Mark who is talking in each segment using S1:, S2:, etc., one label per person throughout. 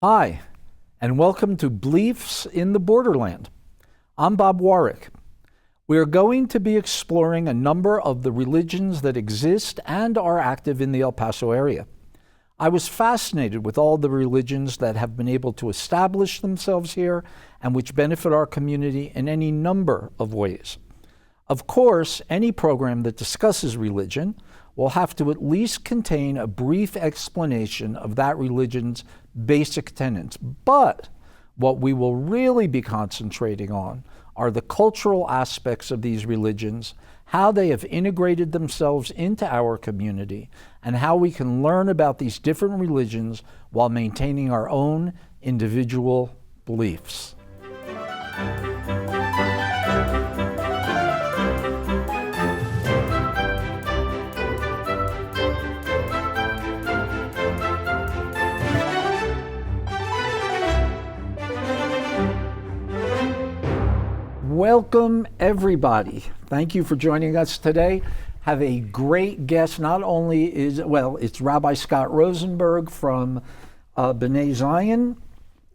S1: Hi, and welcome to Beliefs in the Borderland. I'm Bob Warwick. We are going to be exploring a number of the religions that exist and are active in the El Paso area. I was fascinated with all the religions that have been able to establish themselves here and which benefit our community in any number of ways. Of course, any program that discusses religion will have to at least contain a brief explanation of that religion's basic tenets. But what we will really be concentrating on are the cultural aspects of these religions, how they have integrated themselves into our community, and how we can learn about these different religions while maintaining our own individual beliefs. Welcome, everybody. Thank you for joining us today. Have a great guest. Not only it's Rabbi Scott Rosenberg from B'nai Sion,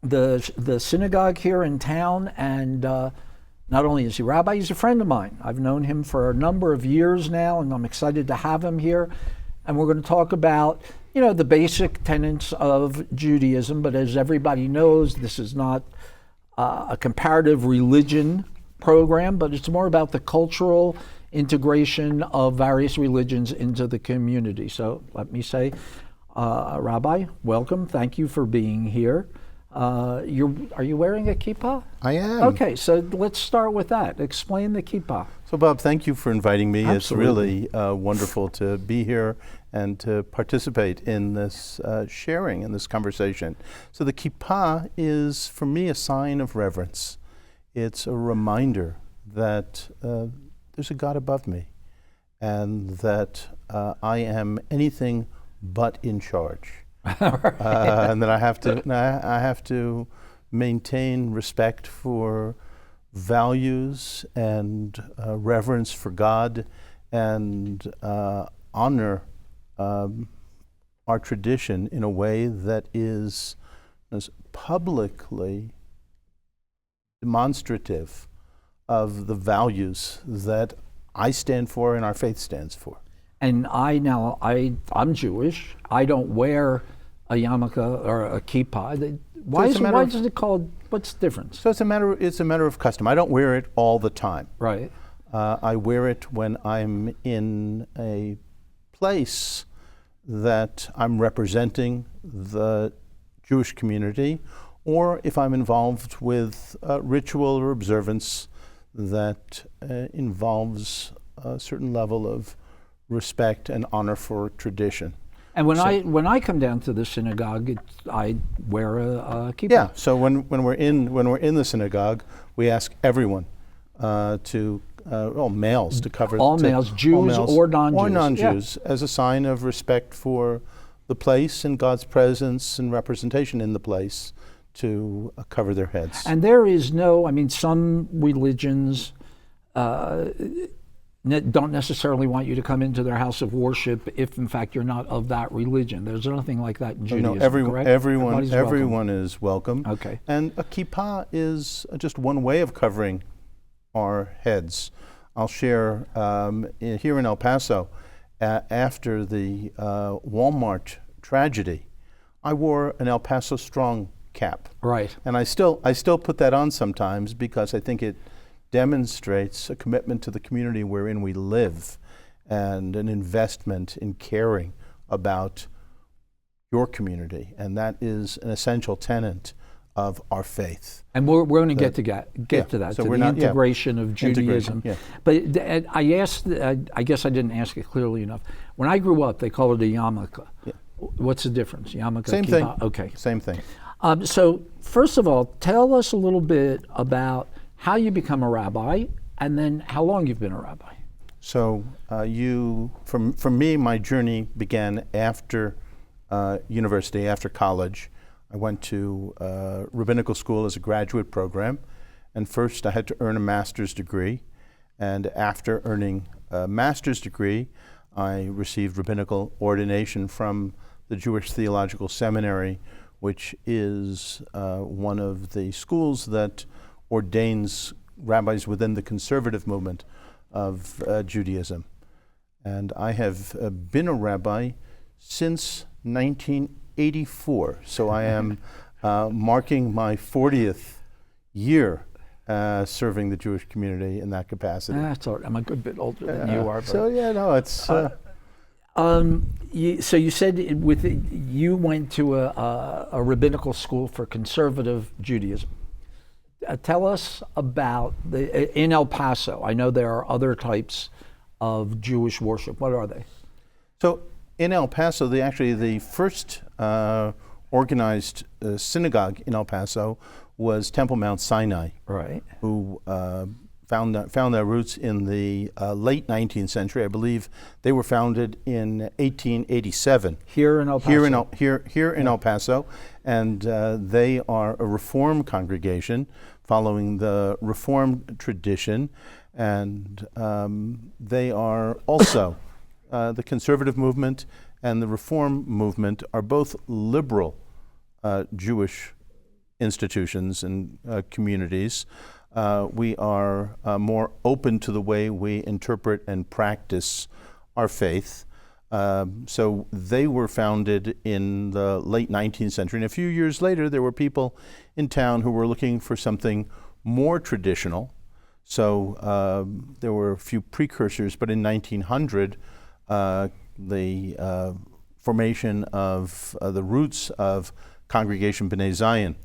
S1: the synagogue here in town, and not only is he rabbi, he's a friend of mine. I've known him for a number of years now, and I'm excited to have him here. And we're going to talk about, the basic tenets of Judaism, but as everybody knows, this is not a comparative religion program, but it's more about the cultural integration of various religions into the community. So let me say, Rabbi, welcome. Thank you for being here. Are you wearing a kippah?
S2: I am.
S1: Okay, so let's start with that. Explain the kippah.
S2: So Bob, thank you for inviting me.
S1: Absolutely.
S2: It's really wonderful to be here and to participate in this sharing, in this conversation. So the kippah is, for me, a sign of reverence. It's a reminder that there's a God above me and that I am anything but in charge.
S1: Right.
S2: And that I have to maintain respect for values and reverence for God and honor our tradition in a way that is as publicly demonstrative of the values that I stand for and our faith stands for.
S1: And I'm Jewish. I don't wear a Yamaka or a kippah. Why is it called? What's the difference?
S2: So it's a matter of custom. I don't wear it all the time.
S1: Right.
S2: I wear it when I'm in a place that I'm representing the Jewish community, or if I'm involved with ritual or observance that involves a certain level of respect and honor for tradition.
S1: And when I come down to the synagogue, I wear a kippah.
S2: Yeah. So when we're in the synagogue, we ask everyone all males to cover
S1: all males, Jews or non-Jews,
S2: or non-Jews, as a sign of respect for the place and God's presence and representation in the place, to cover their heads.
S1: And there is some religions don't necessarily want you to come into their house of worship if, in fact, you're not of that religion. There's nothing like that in Judaism, correct?
S2: Everyone is welcome.
S1: Okay.
S2: And a kippah is just one way of covering our heads. I'll share here in El Paso, after the Walmart tragedy, I wore an El Paso Strong cap.
S1: Right.
S2: And I still put that on sometimes because I think it demonstrates a commitment to the community wherein we live and an investment in caring about your community. And that is an essential tenet of our faith.
S1: And we're going to get to that,
S2: so
S1: to the integration of Judaism.
S2: Yeah.
S1: But I asked, I guess I didn't ask it clearly enough. When I grew up, they called it a Yamaka. Yeah. What's the difference? Yamaka,
S2: Same
S1: kippah?
S2: thing.
S1: Okay.
S2: Same thing.
S1: So first of all, tell us a little bit about how you become a rabbi, and then how long you've been a rabbi.
S2: So for me, my journey began after university, after college. I went to rabbinical school as a graduate program, and first I had to earn a master's degree, and after earning a master's degree, I received rabbinical ordination from the Jewish Theological Seminary, which is one of the schools that ordains rabbis within the conservative movement of Judaism. And I have been a rabbi since 1984. So I am marking my 40th year serving the Jewish community in that capacity.
S1: That's all right. I'm a good bit older than you are.
S2: So yeah, no, it's...
S1: So you said you went to a rabbinical school for conservative Judaism. Tell us about in El Paso. I know there are other types of Jewish worship. What are they?
S2: So in El Paso, the first organized synagogue in El Paso was Temple Mount Sinai,
S1: right?
S2: Who found their roots in the late 19th century. I believe they were founded in 1887.
S1: Here in El Paso?
S2: Here in El Paso. And they are a Reform congregation following the Reform tradition. And they are also, the conservative movement and the Reform movement are both liberal Jewish institutions and communities. We are more open to the way we interpret and practice our faith. So they were founded in the late 19th century. And a few years later, there were people in town who were looking for something more traditional. So there were a few precursors, but in 1900, the formation of the roots of Congregation B'nai Sion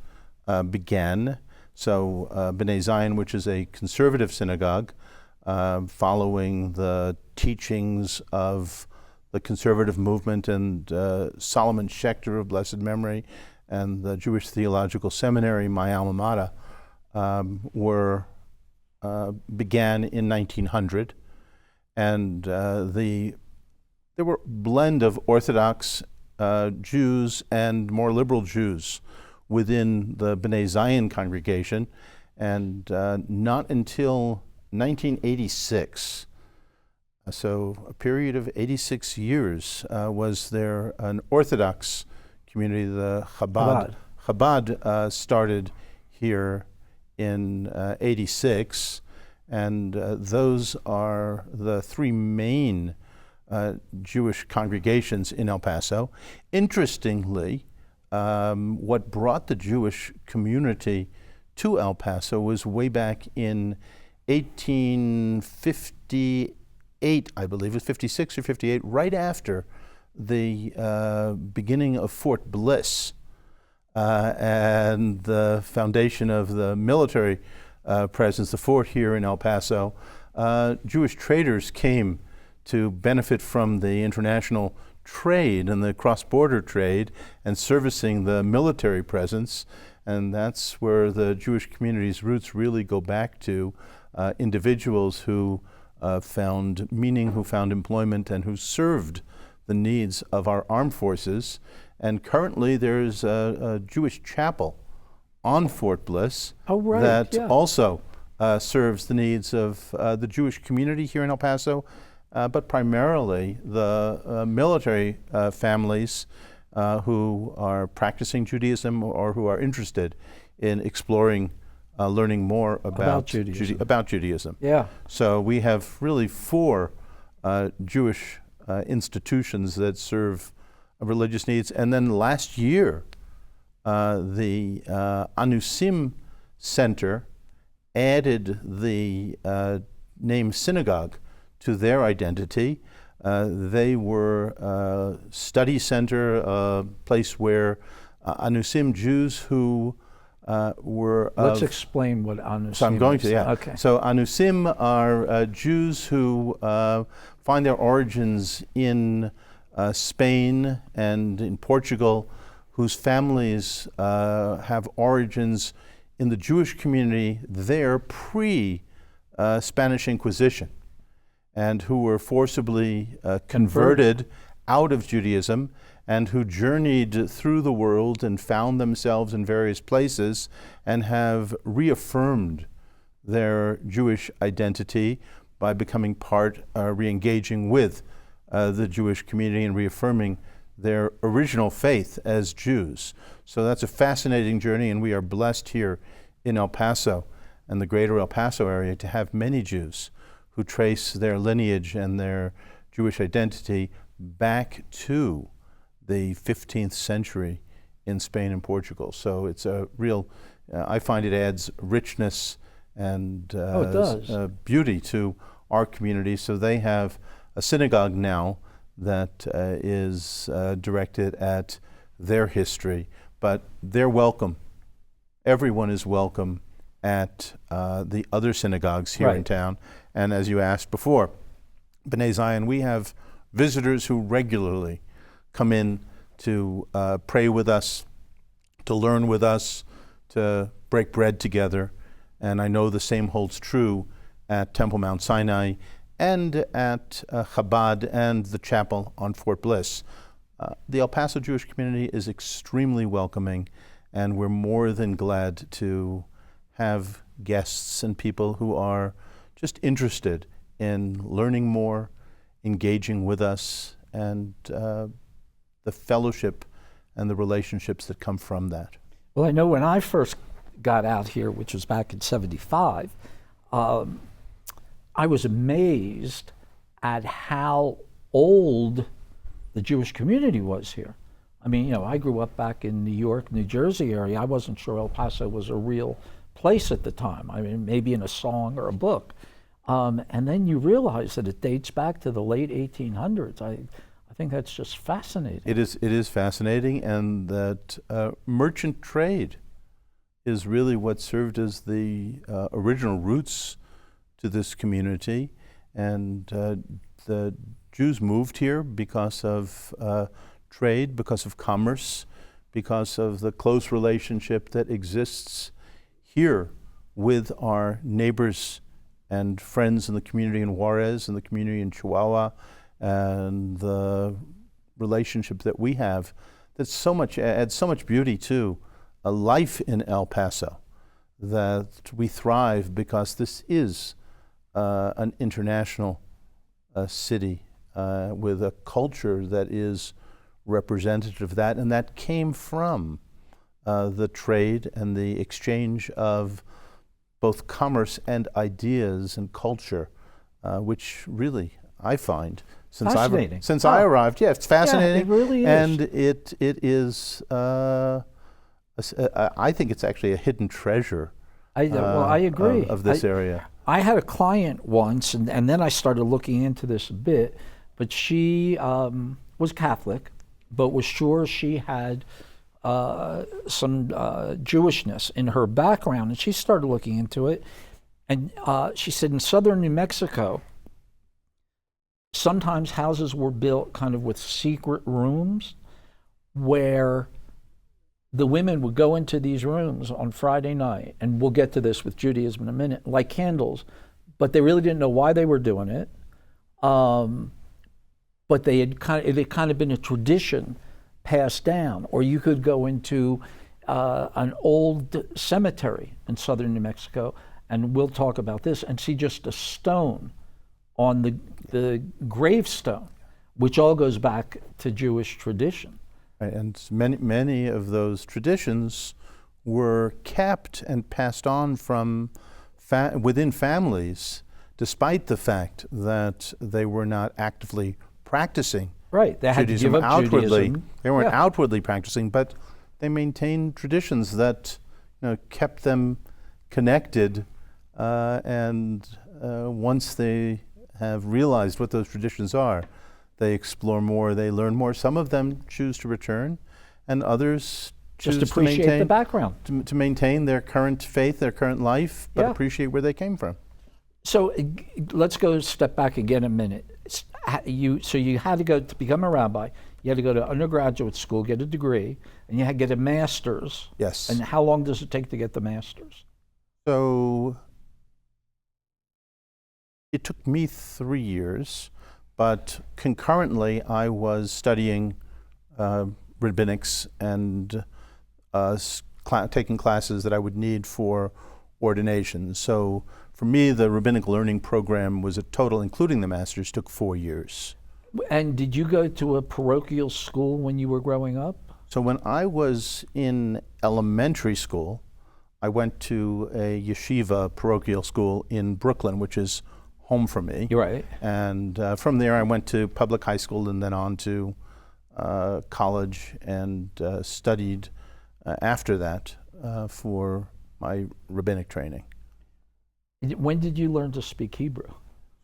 S2: began. So B'nai Sion, which is a conservative synagogue, following the teachings of the conservative movement and Solomon Schechter of blessed memory and the Jewish Theological Seminary, my alma mater, began in 1900. And there were a blend of Orthodox Jews and more liberal Jews within the B'nai Sion congregation, and not until 1986, so a period of 86 years, was there an Orthodox community, the Chabad. Chabad started here in 86, and those are the three main Jewish congregations in El Paso. Interestingly, what brought the Jewish community to El Paso was way back in 1858, I believe, it was 56 or 58, right after the beginning of Fort Bliss and the foundation of the military presence, the fort here in El Paso. Jewish traders came to benefit from the international trade and the cross-border trade and servicing the military presence, and that's where the Jewish community's roots really go back to individuals who found meaning, who found employment, and who served the needs of our armed forces. And currently there's a Jewish chapel on Fort Bliss that also serves the needs of the Jewish community here in El Paso, but primarily the military families who are practicing Judaism or who are interested in exploring, learning more about Judaism.
S1: Yeah.
S2: So we have really four Jewish institutions that serve religious needs. And then last year, the Anusim Center added the name synagogue to their identity. They were a study center, a place where Anusim Jews who were...
S1: Let's explain what Anusim is.
S2: So I'm going to, yeah.
S1: Okay.
S2: So Anusim are Jews who find their origins in Spain and in Portugal, whose families have origins in the Jewish community there pre-Spanish Inquisition, and who were forcibly converted out of Judaism, and who journeyed through the world and found themselves in various places and have reaffirmed their Jewish identity by becoming part, re-engaging with the Jewish community and reaffirming their original faith as Jews. So that's a fascinating journey, and we are blessed here in El Paso and the greater El Paso area to have many Jews who trace their lineage and their Jewish identity back to the 15th century in Spain and Portugal. So it's a real, I find it adds richness and beauty to our community. So they have a synagogue now that is directed at their history, but they're welcome. Everyone is welcome at the other synagogues here in town. And as you asked before, B'nai Sion, we have visitors who regularly come in to pray with us, to learn with us, to break bread together. And I know the same holds true at Temple Mount Sinai and at Chabad and the chapel on Fort Bliss. The El Paso Jewish community is extremely welcoming, and we're more than glad to have guests and people who are just interested in learning more, engaging with us, and the fellowship and the relationships that come from that.
S1: Well, I know when I first got out here, which was back in '75, I was amazed at how old the Jewish community was here. I mean, you know, I grew up back in New York, New Jersey area. I wasn't sure El Paso was a real place at the time. I mean, maybe in a song or a book. And then you realize that it dates back to the late 1800s. I think that's just fascinating.
S2: It is fascinating, and that merchant trade is really what served as the original roots to this community. And the Jews moved here because of trade, because of commerce, because of the close relationship that exists here with our neighbors and friends in the community in Juarez and the community in Chihuahua, and the relationship that we have that adds so much beauty to a life in El Paso, that we thrive because this is an international city with a culture that is representative of that, and that came from the trade and the exchange of both commerce and ideas and culture, which really I find since I arrived, it's fascinating.
S1: Yeah, it really is.
S2: And it is, I think it's actually a hidden treasure.
S1: I agree.
S2: Of this area.
S1: I had a client once, and then I started looking into this a bit, but she was Catholic, but was sure she had some Jewishness in her background, and she started looking into it, and she said in southern New Mexico, sometimes houses were built kind of with secret rooms where the women would go into these rooms on Friday night, and we'll get to this with Judaism in a minute, light candles, but they really didn't know why they were doing it. But it had kind of been a tradition passed down. Or you could go into an old cemetery in southern New Mexico, and we'll talk about this, and see just a stone on the gravestone, which all goes back to Jewish tradition.
S2: Right, and many of those traditions were kept and passed on from within families, despite the fact that they were not actively practicing
S1: Right, they had
S2: Judaism
S1: to give up
S2: outwardly.
S1: Judaism.
S2: They weren't outwardly practicing, but they maintained traditions that kept them connected. And once they have realized what those traditions are, they explore more, they learn more. Some of them choose to return, and others choose
S1: Just appreciate
S2: to maintain
S1: the background.
S2: to maintain their current faith, their current life, but appreciate where they came from.
S1: So let's go step back again a minute. So you had to go to become a rabbi. You had to go to undergraduate school, get a degree, and you had to get a master's.
S2: Yes.
S1: And how long does it take to get the master's?
S2: So it took me 3 years, but concurrently I was studying rabbinics and taking classes that I would need for ordination. So for me, the rabbinic learning program was a total, including the master's, took 4 years.
S1: And did you go to a parochial school when you were growing up?
S2: So when I was in elementary school, I went to a yeshiva parochial school in Brooklyn, which is home for me.
S1: You're right.
S2: And from there I went to public high school and then on to college and studied after that for my rabbinic training.
S1: When did you learn to speak Hebrew?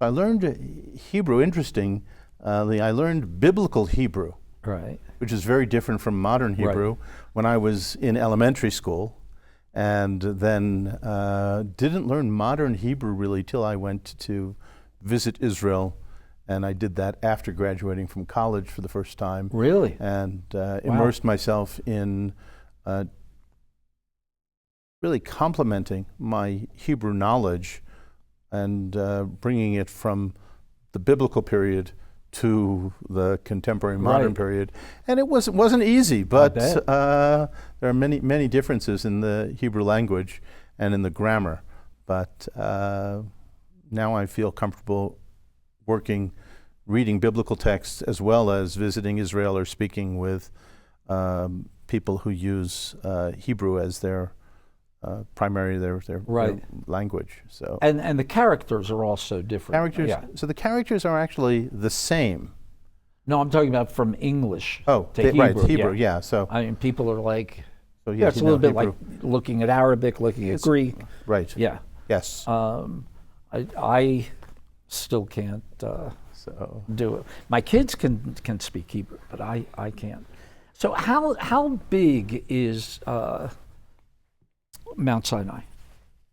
S2: I learned Hebrew, interestingly, I learned biblical Hebrew,
S1: Right.
S2: which is very different from modern Hebrew, when I was in elementary school, and then didn't learn modern Hebrew really till I went to visit Israel, and I did that after graduating from college for the first time.
S1: Really?
S2: And immersed myself in really complementing my Hebrew knowledge and bringing it from the biblical period to the contemporary modern period. And it wasn't easy, but there are many differences in the Hebrew language and in the grammar. But now I feel comfortable reading biblical texts as well as visiting Israel or speaking with people who use Hebrew as their primary their language. So
S1: and the characters are also different.
S2: So the characters are actually the same.
S1: No, I'm talking about from English to Hebrew.
S2: Right, Hebrew, yeah. So
S1: I mean, people are like,
S2: it's
S1: a little bit
S2: Hebrew.
S1: like looking at Arabic, looking at Greek.
S2: Right.
S1: Yeah.
S2: Yes.
S1: I still can't do it. My kids can speak Hebrew, but I can't. So how big is Mount Sinai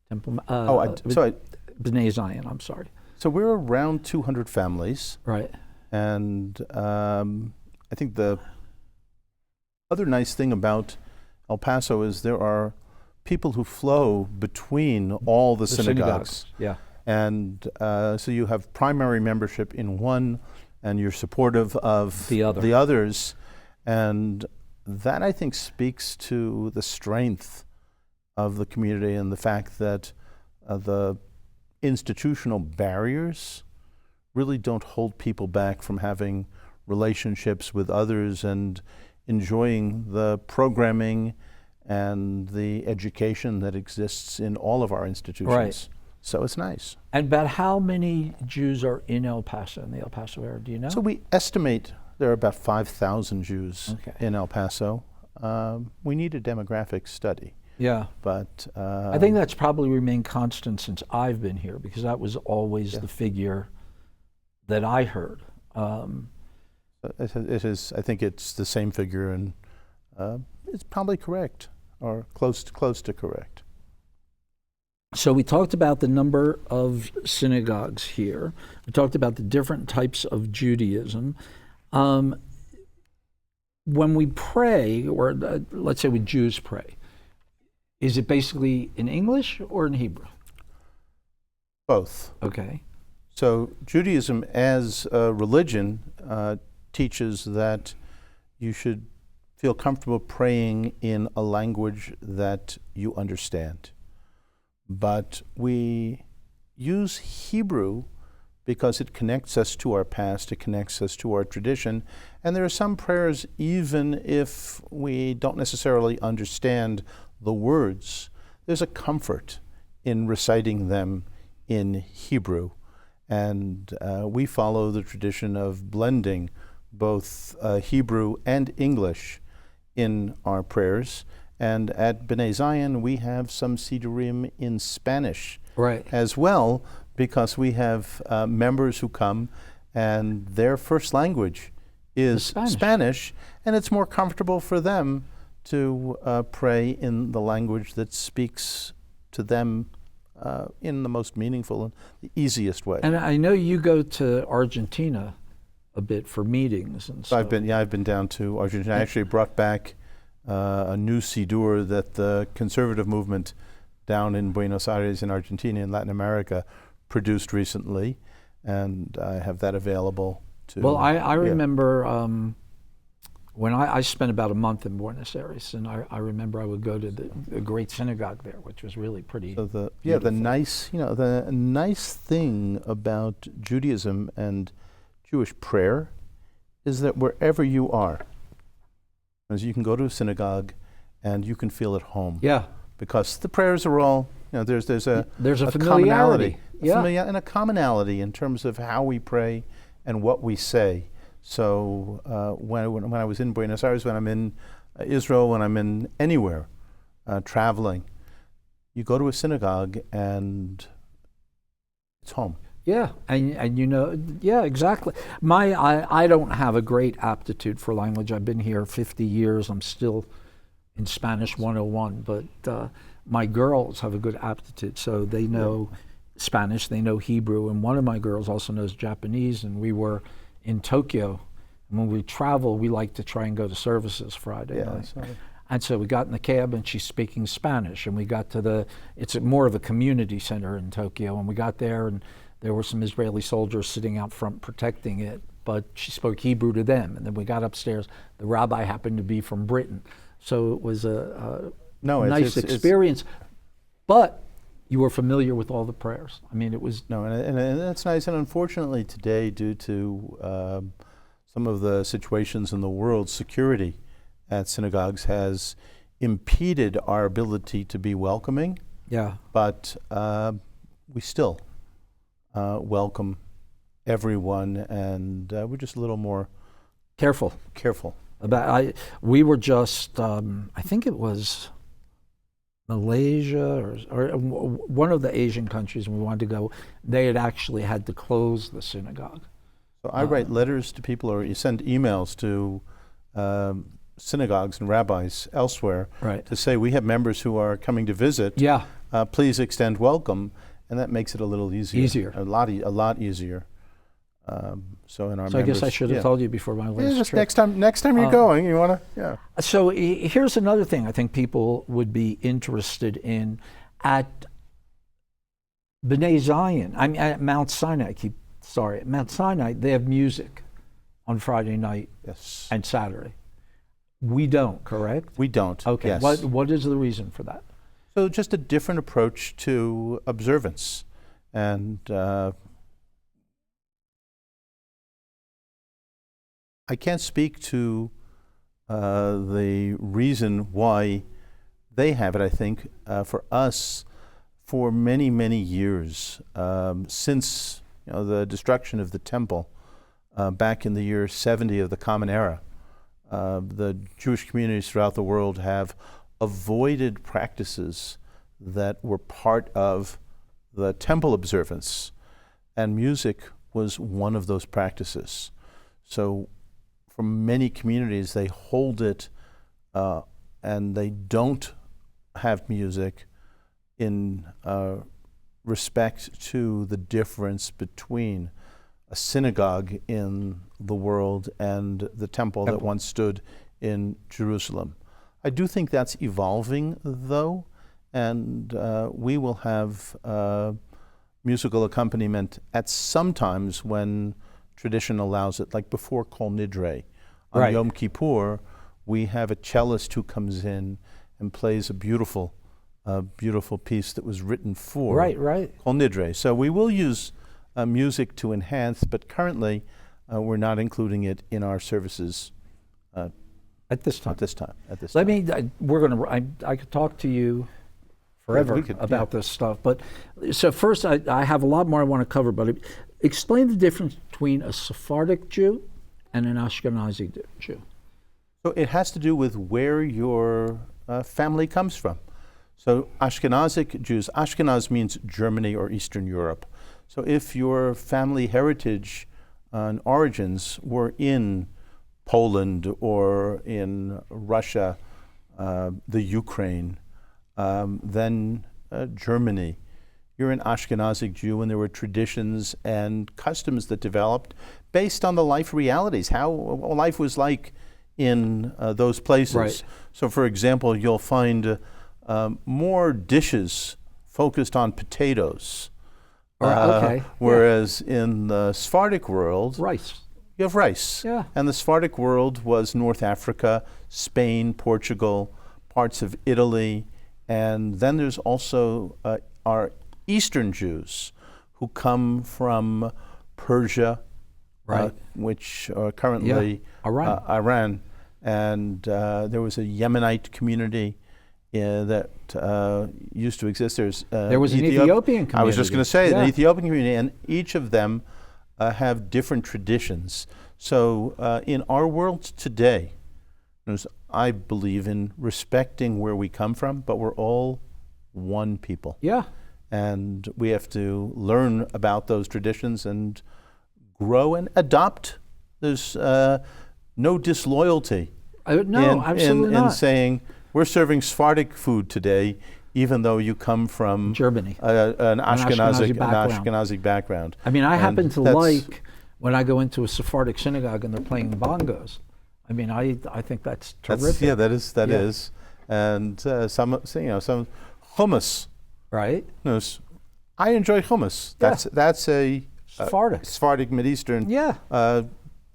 S1: Temple? B'nai Zion. I'm sorry.
S2: So we're around 200 families.
S1: Right.
S2: And I think the other nice thing about El Paso is there are people who flow between all the synagogues.
S1: Yeah.
S2: And so you have primary membership in one, and you're supportive of the others. And that, I think, speaks to the strength of the community and the fact that the institutional barriers really don't hold people back from having relationships with others and enjoying the programming and the education that exists in all of our institutions.
S1: Right.
S2: So it's nice.
S1: And about how many Jews are in El Paso, in the El Paso area? Do you know?
S2: So we estimate there are about 5,000 Jews in El Paso. We need a demographic study.
S1: Yeah.
S2: But
S1: I think that's probably remained constant since I've been here, because that was always the figure that I heard.
S2: It is. I think it's the same figure, and it's probably correct, or close to correct.
S1: So we talked about the number of synagogues here. We talked about the different types of Judaism. When we pray, or let's say when Jews pray, is it basically in English or in Hebrew?
S2: Both.
S1: Okay.
S2: So Judaism as a religion teaches that you should feel comfortable praying in a language that you understand. But we use Hebrew because it connects us to our past, it connects us to our tradition, and there are some prayers, even if we don't necessarily understand the words, there's a comfort in reciting them in Hebrew. And we follow the tradition of blending both Hebrew and English in our prayers. And at B'nai Zion, we have some Sidurim in Spanish as well, because we have members who come and their first language is Spanish, and it's more comfortable for them to pray in the language that speaks to them in the most meaningful and the easiest way.
S1: And I know you go to Argentina a bit for meetings and stuff.
S2: I've been down to Argentina. I actually brought back a new Sidur that the conservative movement down in Buenos Aires in Argentina in Latin America produced recently, and I have that available to.
S1: Well, I remember when I spent about a month in Buenos Aires, and I remember I would go to the great synagogue there, which was really pretty.
S2: So the nice thing about Judaism and Jewish prayer is that wherever you are, as you can go to a synagogue and you can feel at home.
S1: Yeah.
S2: Because the prayers are all, there's a
S1: familiarity.
S2: And a commonality in terms of how we pray and what we say. So when I was in Buenos Aires, when I'm in Israel, when I'm in anywhere traveling, you go to a synagogue and it's home.
S1: Yeah, and yeah, exactly. I don't have a great aptitude for language. I've been here 50 years. I'm still in Spanish 101, but my girls have a good aptitude, so they know Spanish, they know Hebrew, and one of my girls also knows Japanese, and we were in Tokyo, and when we travel, we like to try and go to services Friday night. And so we got in the cab, and she's speaking Spanish, and we got to it's more of a community center in Tokyo, and we got there, and there were some Israeli soldiers sitting out front protecting it, but she spoke Hebrew to them, and then we got upstairs. The rabbi happened to be from Britain, so it was a nice experience, but you were familiar with all the prayers. I mean, it was...
S2: No, and that's nice, and unfortunately today, due to some of the situations in the world, security at synagogues has impeded our ability to be welcoming.
S1: Yeah.
S2: But we still welcome everyone, and we're just a little more
S1: careful. We were just, I think it was Malaysia or one of the Asian countries, and we wanted to go. They had actually had to close the synagogue.
S2: So I write letters to people, or you send emails to synagogues and rabbis elsewhere to say, we have members who are coming to visit.
S1: Yeah.
S2: Please extend welcome, and that makes it a little easier. A lot easier. So I guess
S1: I should have told you before my last trip.
S2: Next time you're going, you want to,
S1: So here's another thing I think people would be interested in. At B'nai Zion, at Mount Sinai, at Mount Sinai, they have music on Friday night and Saturday. We don't, correct?
S2: We don't.
S1: Okay.
S2: Yes.
S1: What is the reason for that?
S2: So just a different approach to observance, and I can't speak to the reason why they have it. I think for us, for many, many years, since the destruction of the temple back in the year 70 of the Common Era, the Jewish communities throughout the world have avoided practices that were part of the temple observance, and music was one of those practices. So for many communities, they hold it and they don't have music in respect to the difference between a synagogue in the world and the temple that once stood in Jerusalem. I do think that's evolving, though, and we will have musical accompaniment at some times when tradition allows it, like before Kol Nidre. On Yom Kippur, we have a cellist who comes in and plays a beautiful piece that was written for Kol Nidre. So we will use music to enhance, but currently we're not including it in our services
S1: at this time.
S2: I
S1: could talk to you forever about this stuff, but so first I have a lot more I want to cover, but explain the difference between a Sephardic Jew and an Ashkenazi Jew.
S2: So it has to do with where your family comes from. So Ashkenazic Jews, Ashkenaz means Germany or Eastern Europe. So if your family heritage and origins were in Poland or in Russia, the Ukraine, then Germany, you're an Ashkenazic Jew, and there were traditions and customs that developed based on the life realities, how life was like in those places.
S1: Right.
S2: So for example, you'll find more dishes focused on potatoes. Whereas in the Sephardic world, you have rice.
S1: Yeah.
S2: And the Sephardic world was North Africa, Spain, Portugal, parts of Italy, and then there's also our Eastern Jews who come from Persia
S1: Right.
S2: which are currently Iran. And there was a Yemenite community that used to exist.
S1: There was an Ethiopian community.
S2: I was just going to say, an Ethiopian community, and each of them have different traditions. So in our world today, I believe in respecting where we come from, but we're all one people.
S1: Yeah.
S2: And we have to learn about those traditions and grow and adopt. There's no disloyalty
S1: absolutely
S2: in
S1: not.
S2: saying, we're serving Sephardic food today, even though you come from
S1: Germany,
S2: an Ashkenazi background.
S1: I mean, I happen to like when I go into a Sephardic synagogue and they're playing bongos. I mean, I think that's terrific.
S2: That is. And some hummus.
S1: Right.
S2: I enjoy hummus. That's a Sephardic Mideastern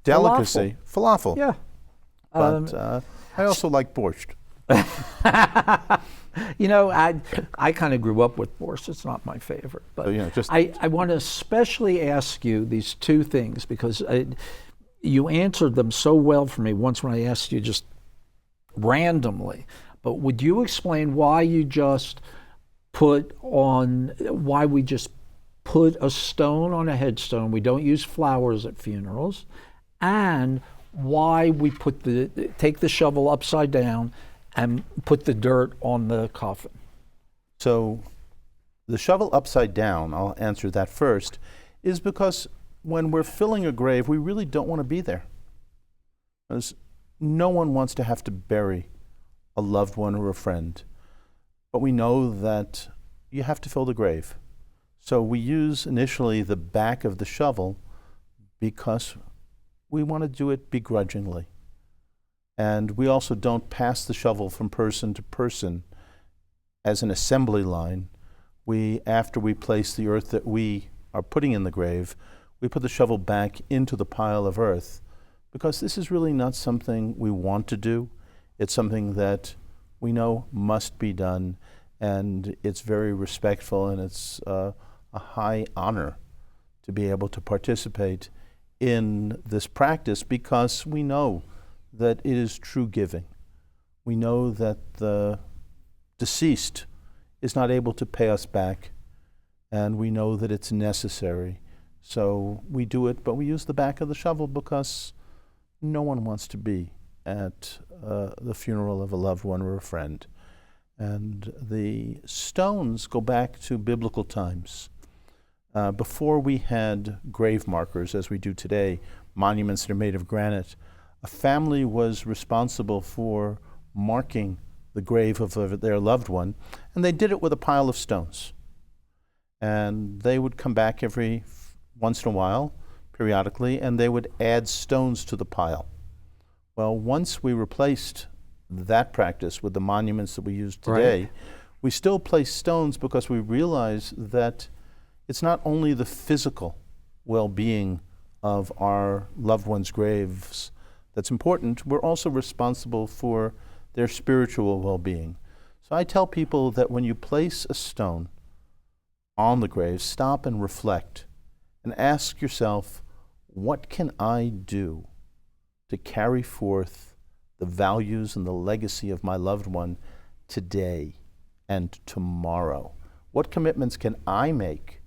S2: delicacy. Falafel.
S1: Yeah.
S2: But I also like borscht.
S1: I kind of grew up with borscht. It's not my favorite. But I want to especially ask you these two things because you answered them so well for me once when I asked you just randomly. But would you explain why we just put a stone on a headstone? We don't use flowers at funerals. And why we take the shovel upside down and put the dirt on the coffin?
S2: So the shovel upside down, I'll answer that first, is because when we're filling a grave, we really don't want to be there. Because no one wants to have to bury a loved one or a friend. But we know that you have to fill the grave. So we use initially the back of the shovel because we want to do it begrudgingly. And we also don't pass the shovel from person to person as an assembly line. After we place the earth that we are putting in the grave, we put the shovel back into the pile of earth because this is really not something we want to do. It's something that we know must be done, and it's very respectful, and it's a high honor to be able to participate in this practice because we know that it is true giving. We know that the deceased is not able to pay us back, and we know that it's necessary. So we do it, but we use the back of the shovel because no one wants to be at the funeral of a loved one or a friend. And the stones go back to biblical times. Before we had grave markers, as we do today, monuments that are made of granite, a family was responsible for marking the grave of their loved one, and they did it with a pile of stones. And they would come back every once in a while, periodically, and they would add stones to the pile. Well, once we replaced that practice with the monuments that we use today, we still place stones because we realize that it's not only the physical well-being of our loved ones' graves that's important, we're also responsible for their spiritual well-being. So I tell people that when you place a stone on the grave, stop and reflect and ask yourself, what can I do to carry forth the values and the legacy of my loved one today and tomorrow? What commitments can I make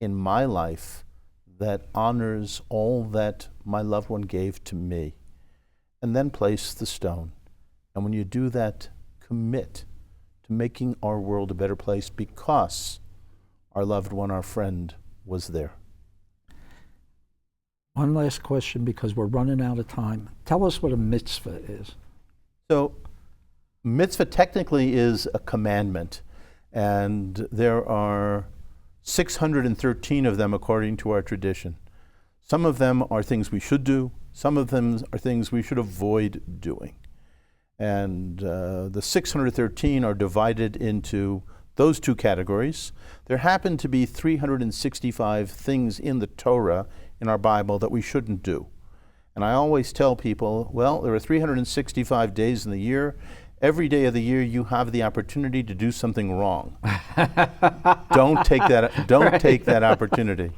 S2: in my life that honors all that my loved one gave to me? And then place the stone. And when you do that, commit to making our world a better place because our loved one, our friend, was there.
S1: One last question because we're running out of time. Tell us what a mitzvah is.
S2: So, mitzvah technically is a commandment, and there are 613 of them according to our tradition. Some of them are things we should do, some of them are things we should avoid doing. And the 613 are divided into those two categories. There happen to be 365 things in the Torah, in our Bible, that we shouldn't do. And I always tell people, well, there are 365 days in the year. Every day of the year you have the opportunity to do something wrong. Don't take that opportunity.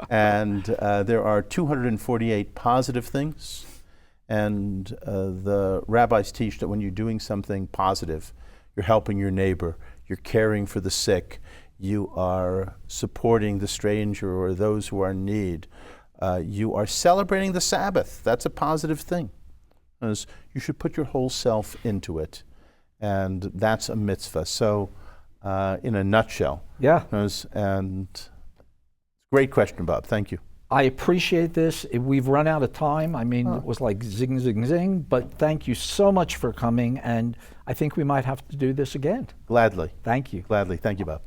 S2: And there are 248 positive things. And the rabbis teach that when you're doing something positive, you're helping your neighbor, you're caring for the sick, you are supporting the stranger or those who are in need, you are celebrating the Sabbath. That's a positive thing. As you should put your whole self into it. And that's a mitzvah. So, in a nutshell.
S1: Yeah.
S2: And great question, Bob. Thank you.
S1: I appreciate this. We've run out of time. I mean, it was like zing, zing, zing. But thank you so much for coming. And I think we might have to do this again.
S2: Gladly.
S1: Thank you.
S2: Gladly. Thank you, Bob.